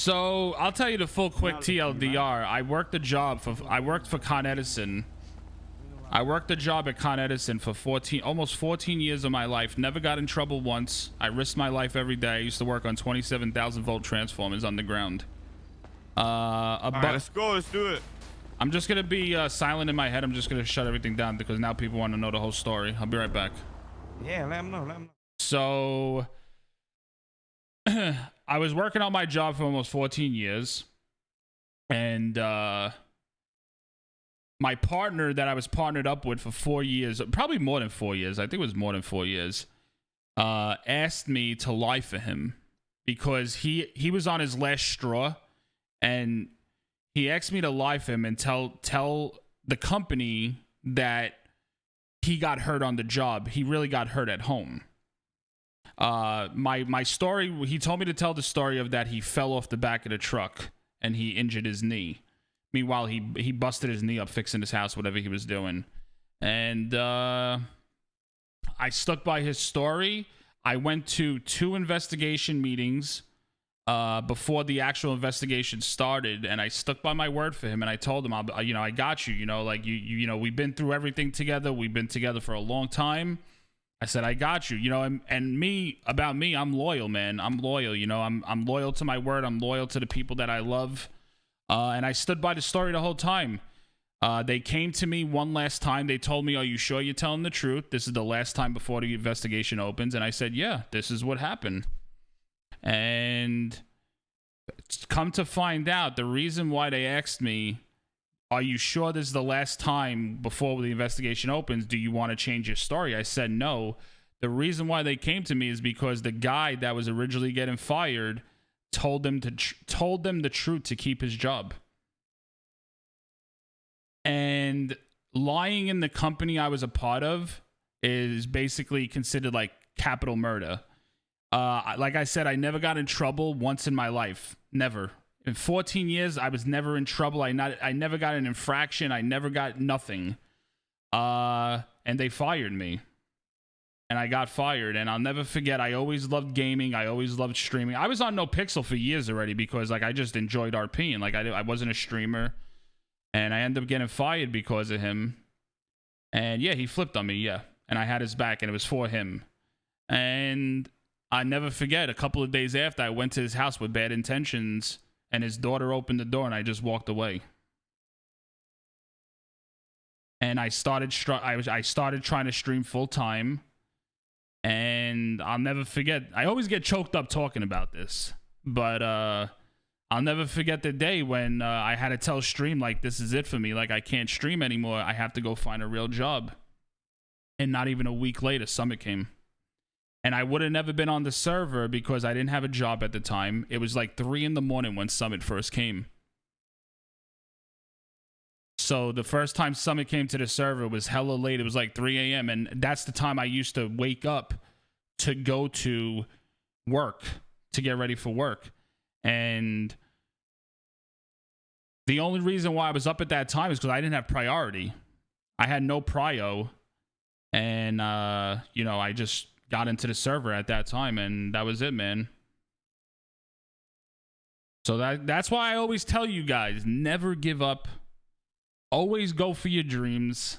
So I'll tell you the full quick TLDR. I worked for Con Edison. I worked a job at Con Edison for almost 14 years of my life. Never got in trouble once. I risked my life every day. I used to work on 27,000 volt transformers underground. All right, let's go. Let's do it. I'm just gonna be silent in my head. I'm just gonna shut everything down because now people want to know the whole story. I'll be right back. Yeah, let them know. Let them know. So I was working on my job for almost 14 years, and my partner that I was partnered up with for 4 years, probably more than 4 years, I think it was more than 4 years, asked me to lie for him because he was on his last straw, and he asked me to lie for him and tell the company that he got hurt on the job. He really got hurt at home. My story, he told me to tell the story of that he fell off the back of the truck and he injured his knee. Meanwhile, he busted his knee up fixing his house, whatever he was doing. And I stuck by his story. I went to 2 investigation meetings before the actual investigation started, and I stuck by my word for him. And I told him, I got you. Like we've been through everything together. We've been together for a long time. I said, I got you. And me, I'm loyal, man. I'm loyal. I'm loyal to my word. I'm loyal to the people that I love. And I stood by the story the whole time. They came to me one last time. They told me, are you sure you're telling the truth? This is the last time before the investigation opens. And I said, yeah, this is what happened. And come to find out, the reason why they asked me, are you sure this is the last time before the investigation opens? Do you want to change your story? I said no. The reason why they came to me is because the guy that was originally getting fired told them the truth to keep his job. And lying in the company I was a part of is basically considered like capital murder. Like I said, I never got in trouble once in my life. Never. In 14 years, I was never in trouble. I never got an infraction. I never got nothing. And they fired me. And I got fired. And I'll never forget, I always loved gaming. I always loved streaming. I was on Nopixel for years already because I just enjoyed RPing. I wasn't a streamer. And I ended up getting fired because of him. And yeah, he flipped on me, yeah. And I had his back, and it was for him. And I never forget, a couple of days after, I went to his house with bad intentions, and his daughter opened the door, and I just walked away. And I started trying to stream full time, and I'll never forget. I always get choked up talking about this, but I'll never forget the day when I had to tell stream, like, this is it for me. Like, I can't stream anymore. I have to go find a real job. And not even a week later, Summit came. And I would have never been on the server because I didn't have a job at the time. It was like 3 in the morning when Summit first came. So the first time Summit came to the server was hella late. It was like 3 a.m. And that's the time I used to wake up to go to work, to get ready for work. And the only reason why I was up at that time is because I didn't have priority. I had no prio. And, I just got into the server at that time, and that was it, man. So that's why I always tell you guys, never give up. Always go for your dreams.